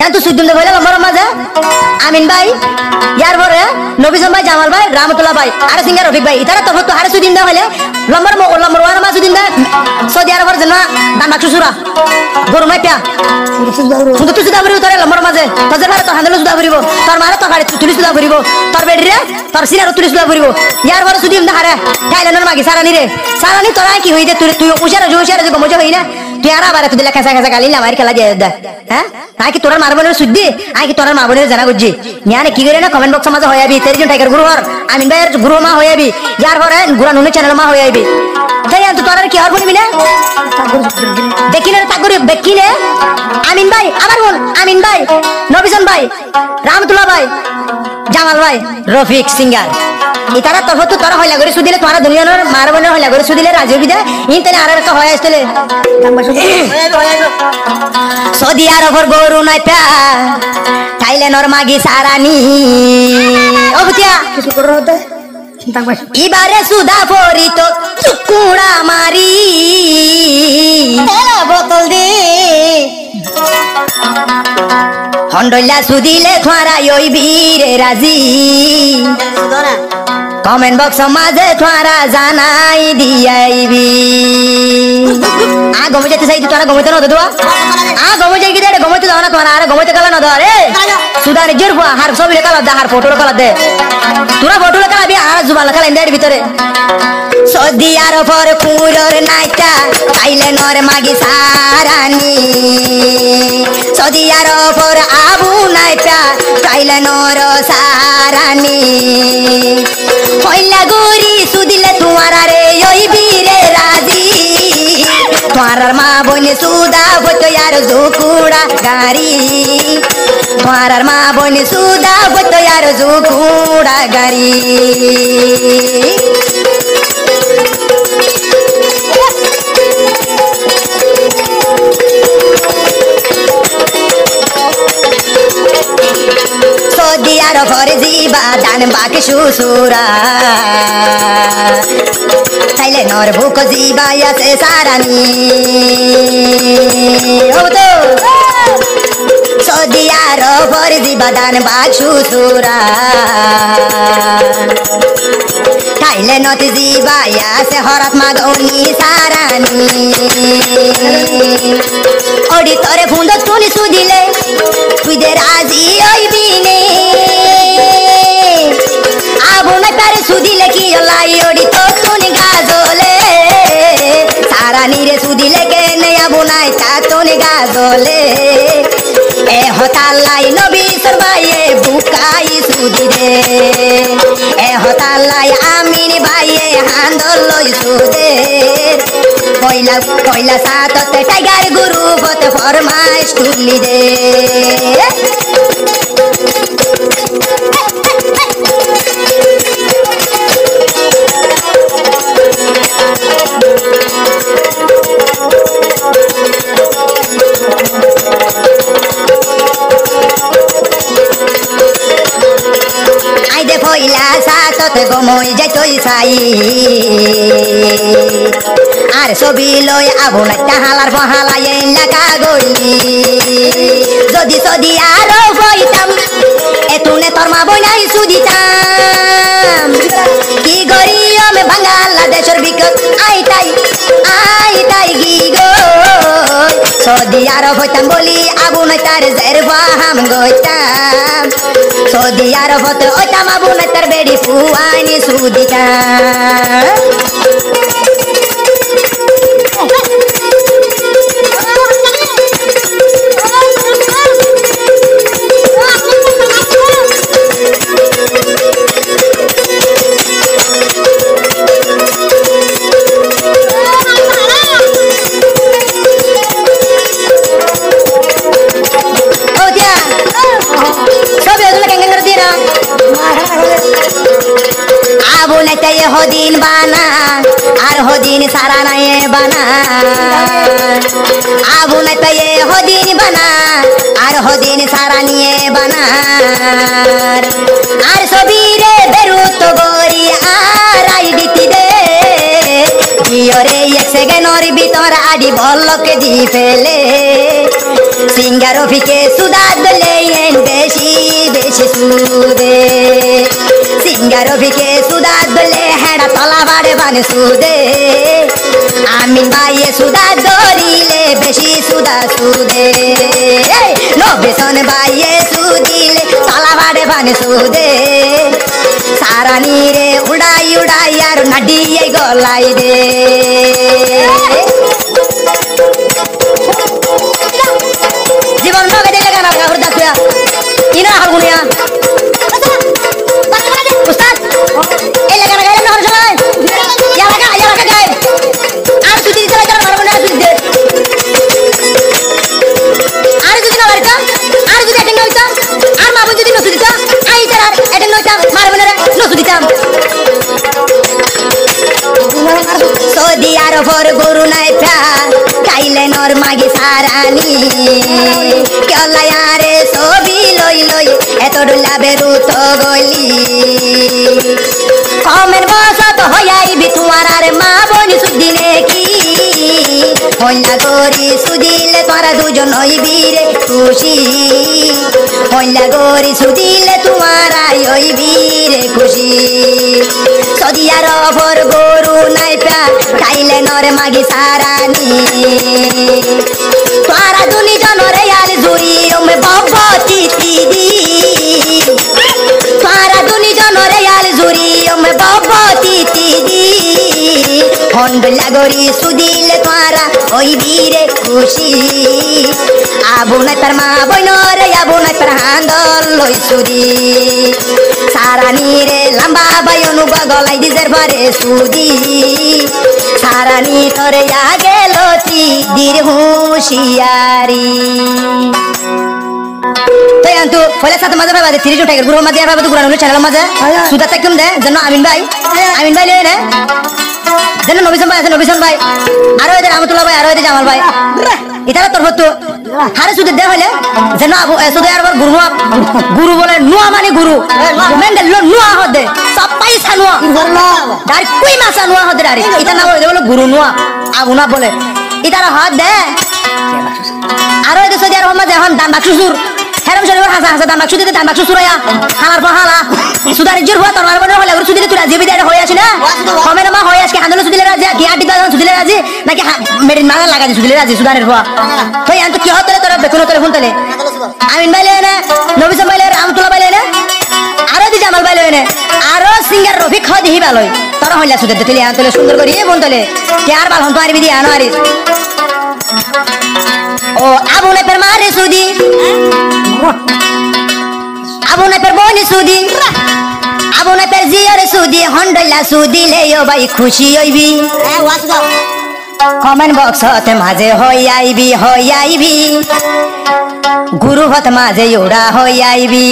তো সুদ্দিন দে বলে লম্বর মাঝে আমিন ভাই ইয়ার পরে নবীজন ভাই জামাল ভাই রাহমাতুল্লাহ ভাই আর সিঙ্গার রফিক ভাই ইতারা তরফ তো হারে সুদ্দিন দে হইলে লম্বর ওয়ার মা সুদ্দিন দে সৌদি আরবের জন্য দান বাক্স সুরা গরু মাইপা শুধু তুই সুদা ভরিব তোরে লম্বর মাঝে তোদের মারে তো হান্ডেল সুদা ভরিব তোর মারে তো গাড়ি তুলি সুদা ভরিব তোর বেডি রে তোর সিনার তুলি সুদা ভরিব ইয়ার পরে সুদ্দিন দে হারে থাইল্যান্ডের মাগি সারানি রে সারানি তোরা কি হই দে তুই উশারে যে গমজ হই না তুই আর আবার তুই খেসা খেসা গালি লামারি খেলা দিয়ে দে হ্যাঁ আই কি তোর মারবনের সুদ্দি আই কি তোর মারবনের জানা গুজি নিয়ানে কি করে না কমেন্ট বক্স মাঝে হইয়াবি তেরিজন টাইগার গুরুহর আমিন ভাইয়ের গুরু মা হইয়াবি ইয়ার পরে গুরা নুনে চ্যানেল মা হইয়াবি তাই তো তোর কি হর বলবি না দেখিলে তাগরি দেখিলে আমিন ভাই আবার বল আমিন ভাই নবীজন ভাই রাহমাতুল্লাহ ভাই জামাল ভাই রফিক সিঙ্গার ইতারা তরফ তো তোরা হইলা করে সুদিলে তোরা দুনিয়ার মারবনের হইলা করে সুদিলে রাজি হবি দে ইনতে আর একটা হয় আসলে সৌদি আরবের গরু নাইতা থাইল্যান্ডের মাগি সারানি ও বুঝিয়া কিছু করে হতে ইবারে সুদা পরি তো চুকুড়া মারি বোতল দে হন্ডলা সুদিলে থারা ওই বীরে রাজি কমেন্ট বক্স মাঝে থারা জানাই দিয়াইবি গমে যেতে চাই তোরা গমতে না দেওয়া গমে যাই গিয়ে গমতে দাও না তোরা আরে গমতে কালা না দাও রে সুদা নিজের হার ছবি কালা দে হার ফটো কালা দে তোরা ফটো কালাবি আর জুবাল কালা ইন্দার ভিতরে সৌদি আরবের কুরর নাইতা থাইল্যান্ডের মাগি সারানি সৌদি আরবের আবু নাইতা থাইল্যান্ডের সারানি হইলা গুরি সুদিলে তোমার রে ওই বীরে রাজি তোমার মা বনে সুদা হতো আর জুকুড়া গাড়ি তোমার মা বনে সুদা হতো আর জুকুড়া গাড়ি সৌদি আরবের জিবা দান বাকি সুসুরা থাইল্যান্ডের বুক জিবা আছে সারানি সৌদি আরবের জিবা দান বাকি সুসুরা থাইল্যান্ডত জিবা আছে হরত মাগনি সারানি ওডি তোরে ফুন্দ তুনি সুদিলে তুই দে রাজি হইবি নে আবু না তারে সুদিলে কি লাই ওডি তো তুনি গাজলে সারানি রে সুদিলে কে নে আবু নাই তা তুনি গাজলে এ হতালাই নবী সরবায়ে বুকাই সুদি রে এ হতালাই আমিন ভাইয়ে হান্দল লই সুদে কইলা সাততে টাইগার গুরু বতে ফরমাইশ তুলি দে আইদে কইলা সাততে গমই যাইতই সাই আর ছবি লই আবু নাইতা হালার বহালাই লাগা গইলি যদি আরো হইতাম এতুনে তোর মা বইনাই সুদিতাম কি গরি আমি বাংলাদেশের বিকট আইতাই গি গো সৌদি আরব হইতাম বলি আবু নাইতার জের বাহাম গইতাম সৌদি আরব হতে হইতাম আবু নাইতার বেড়ি ফুয়ানি সুদিতাম আবু নাইতা হদিন বানা আর হদিন সারা নাই বানা আবু নাইতা হদিন বানা আর হদিন সারা নিয়ে বানা আর সবিরে বেরুত গরি আর আইডিতি দে জিওরে এক সেকেন্ডর ভিতর আডি বলকে দি ফেলে সিঙ্গার অফিকে সুদা দলে বেশি বেশি সুদে সিঙ্গার অফিকে সুদা দলে হেডা তলা বাড়ে বানে সুদে আমিন ভাইয়ে সুদা দরিলে বেশি সুদা সুদে নবেশন ভাইয়ে সুদিলে তলা বাড়ে বানে সুদে সারা নীরে উড়াই উড়াই আর নাডিয়ে গলাই দে জীবন নগে দিলে গানা গাবর দাতুয়া ইনা হারমোনিয়া উস্তাদ এই গানা গাইলে না হরছলাই ইয়ালাকা গায় আর সুদি দিতে যারা মারবো না সুদি দে আর যদি না বাড়িতা আর যদি এটেন হইতা আর মা বোন যদি নসু দিতা আই তার এটেন হইতা মারবো না নসু দিতাম সৌদি আরবর গরু নাই ফা কাইলে নর মাগি সারানি কেলায়ারে ছবি লই লই এত ডুলা বেরু তো গলি কমের বসত হইয়াইবি তোমার আর মা বনি সুদিনে কি হইলা গরি সুদিলে তোরা দুজন হইবি রে খুশি হইলা গরি সুদিলে তোমারা হইবি রে খুশি সৌদি আরবর গরু নাই পা খাইলে নরে মাগি সারানি তোরা দুনি জনরে আল জুরি ওমে ববতি দিদি তোরা দুনি জনরে আল জুরি ওমে ববতি দিদি হন্ডলা গরি সুদিলে তোরা হইবি রে খুশি আবু নাই তার মা বইনরে আবু নাই তার হান্দল লই সুদি সারানি রে লম্বা বাইনু গলাই দিজের ভরে সুদি সারানি তোরে আগে লতি দির হুশিয়ারি তো আন্তু পয়লা সাথে মাঝে ভাবে 30 টাকা গুরু মাঝে ভাবে গুরান হলো চ্যানেল মাঝে সুদা তাকুম দে যেন আমিন ভাই লয়ে নে যেন নবিসন ভাই আরো এদের রহমতুল্লাহ ভাই আরো এদের জামাল ভাই ইতারা তোর হতো হারে সুদে দে হইলে যেন আবু সুদে আরবার গুরু বলে নুয়া মানে গুরু মেন্ডে নুয়া হদে সব পয়সা নুয়া দার কই মাসা নুয়া হদে দারি ইতা না বলে গুরু নুয়া আবু না বলে ইতারা হদ দে আরো এদের সৌদি আরব মাঝে এখন দান বাক্সুর হেরাম শরীফ হাসা দান বাক্সু দিতে দান বাক্সু সুরায়া হালার পর হালা সুদার জোর হওয়া তোর মারবো হলে ওর সুদিলে তুই রাজি বিদায় হয়ে আসি না কমের মা হয়ে আসকে হান্দলে সুদিলে রাজি কি আটি দাও সুদিলে রাজি নাকি মেরিন মালা লাগা দি সুদিলে রাজি সুদারের হওয়া তো আন্ত কি হতলে তোর বেকুনো তোর ফোনতলে আমিন ভাই লেনে নবী সাহেব ভাই লেনে রহমাতুল্লাহ ভাই লেনে আরো দি জামাল ভাই লেনে আরো সিঙ্গার রফিক খদি হি ভালোই তোর হইলা সুদে দিতে আন্তলে সুন্দর করি ফোনতলে কি আর বাল হন তো আরবি দি আনো আরি ও আবু নে পের মারে সুদি আবু নে পের বনি সুদি আবু নে পের জিয়ার সুদি হন্ডলা সুদি লেও ভাই খুশি হইবি কমেন্ট বক্সতে মাঝে হই আইবি গুরু হত মাঝে ওড়া হই আইবি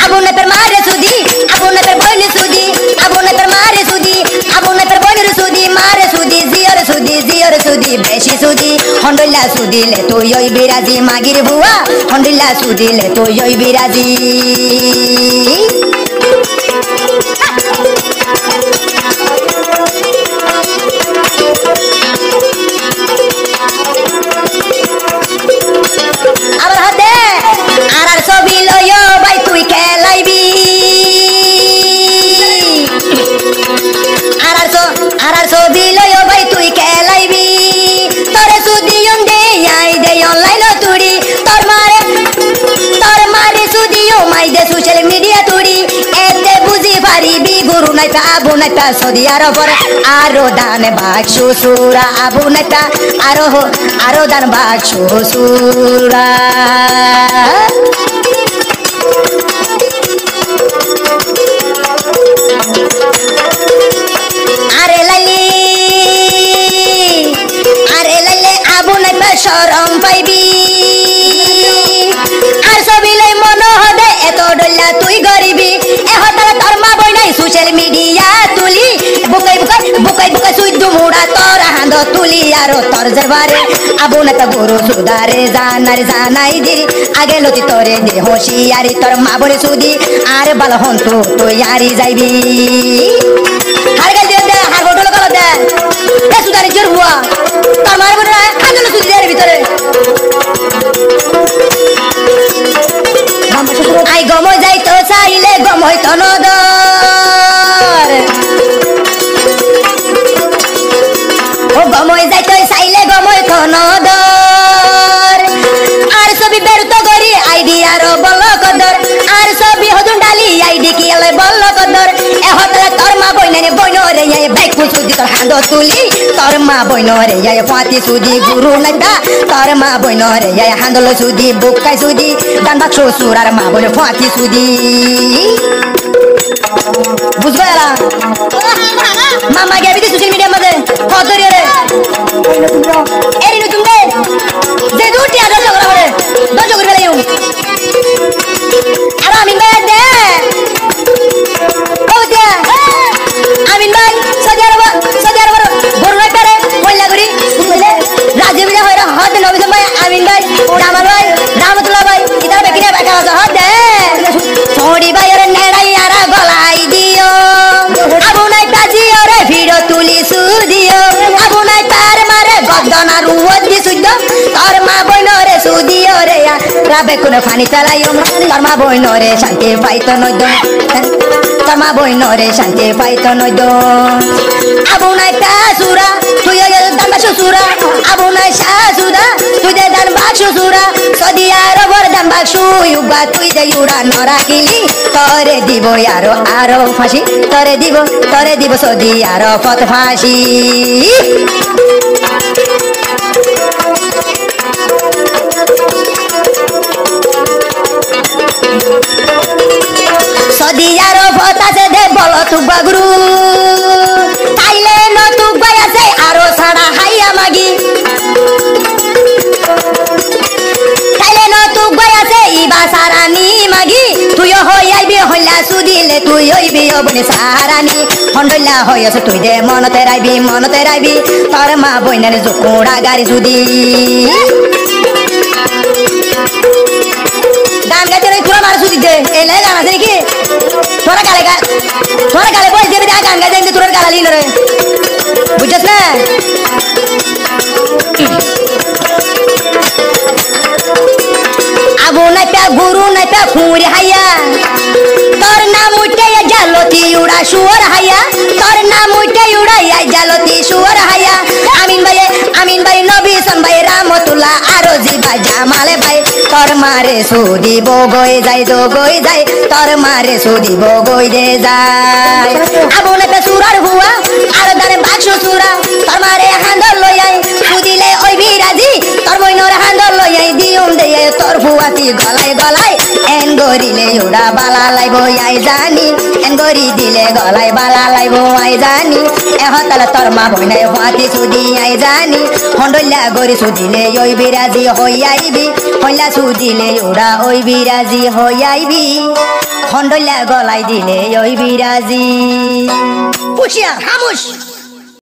আবু নে পের মারে সুদি আবু নে পের বনি সুদি আবু নে পের মারে সুদি আবু নে পের বনি সুদি মারে সুদি জিয়ার সুদি বেশি সুদি হন্ডলা সুদিলে তুই ওই বিরাজি মাগির বুয়া হন্ডলা সুদিলে তুই ওই বিরাজি আবার হাতে আর ছবি লইও ভাই তুই খেলাইবি আর ছবি লইও ভাই তুই খেলাইবি তোরে সুদিয়ন দে আই দে অনলাইন তুড়ি তোর মারে সুদিও মাই দে সোশ্যাল মিডিয়া তুড়ি এতে বুঝি পারিবি গুরু নাইতা আবু নাইতা সৌদি আরবর আরো দান বাক্সু সুরা আবু নাইতা আরো দান বাক্সু সুরা আরে লাইলে আবু নাইতা শরম পাইবি আর ছবি লই মন হবে এত ডল্লা তুই গরিবি এ হতালা তোর মা বই নাই সোশ্যাল মিডিয়া তুলি বুকাই সুইদু মুড়া তোর হাঁদ তুলি আর তোর জরবারে আবু নাইতা গুরু সুদারে জানাই দিরি আগে লতি তোরে দে হোশিয়ারি তোর মা বলে সুদি আর বাল হন তুই আরি যাইবি হার গাল দে হার গোটল কল দে বাণিজ্যের হুয়া তোর মার বলে আন্দোলন সুদি দেয় ভিতরে আই গম যাইতো চাইলে গম হইতো নদর ও গমই যাইতো চাইলে গম হইতো নদর আর ছবি বেরুত গরি আইডি আর বল কদর আর ছবি হদুন ডালি আইডি কি এলে বল কদর এহতলে তোর মা বইনারে বইনরে এই বাইক সুদি তোর হাঁদ তুলি তোর মা বইনরে এই ফাতি সুদি গুরু নাইতা তোর মা বইনরে এই হাঁদল সুদি বুকাই সুদি দান বাক্স সুরার মা বইন ফাতি সুদি বুঝবা এলা মামা গেবি সোশ্যাল মিডিয়ার মধ্যে কদরি রে এরিনো তুমি যে দুটি আদর ঝগড়া করে দজ করে ফেলাইও আর আমিন ভাই দে ও দে আমিন ভাই সৌদি আরব বড় পারে মহিলা করি বুঝলে রাজীব দা হইরা হদ নবী ভাই আমিন ভাই জামাল ভাই রাহমাতুল্লাহ ভাই ইদার বেকিনা বেকা আছে হদ দে ছোড়ি ভাই রে নেড়াই আর গলাই দিও আবু নাই পাজি ওরে ভিড় তুলি সুদিও আবু নাই পার মারে গদনা রুদি সুদ তোর মা বইনরে সুদিও রে রাবে কোন ফানি চালাইও তোর মা বইনরে শান্তি পাইতো নদ তোর মা বইনরে শান্তি পাইতো নদ আবু নাই তাসুরা তুই দান বাক্স সুরা আবু নাই শাসুদা তুই দে দান বাক্স সুরা সদি আরবর দান বাক্স ইউবা তুই দে ইউরা নরাকিলি তরে দিব আরো ফাঁসি তরে দিব সদি আরো ফত ফাঁসি সদি আরো ফত আছে দে বল তুবা গুরু তাইলে ন তুবাই আছে আরো ছাড়া হাইয়া মাগি তাইলে ন তুবাই আছে ইবা সারানি মাগি তুইও হই আইবি হইলা সুদিলে তুই হইবি অবনি সারানি হন্ডলা হইছ তুই দে মনতে রাইবি তোর মা বইনের জুকুড়া গাড়ি সুদি গান গাইতে নাই তোরা মার সুদি দে এলে গান আছে নাকি তোরা গালে বই দেবে গান গাইতে তোরা গালালি নরে বুঝছস না আবু নাই পা গুরু নাই পা খুঁড়ি হাইয়া তোর নাম উঠে জালতি উড়া শুয়ার হাইয়া তোর নাম উঠে উড়াইয়া জালতি শুয়ার হাইয়া আমিন ভাই নবী সন ভাই রাহমাতুল্লাহ আরো জিবা জামালে ভাই তোর মারে সুদি বগই যায় তোর মারে সুদি বগই দে যায় আবু নাই পা সুরার হুয়া আর দারে বাক্স সুরা তোর মারে হাঁদল লইয়াই সুদিলে ওই বিরাজি তোর বইনর হাঁদল লইয়াই দিউম দে তোর ফুয়াতি গলায় এন গরিলে উড়া বালা লাইব আই জানি এন গরি দিলে গলায় বালা লাইব আই জানি এহতাল তোর মা বইনাই ফাতি সুদি আই জানি হন্ডলা গরি সুদিলে ওই বিরাজি হই আইবি হইলা সুদিলে উড়া ওই বিরাজি হই আইবি হন্ডলা গলায় দিলে ওই বিরাজি পুষিয়া খামোশ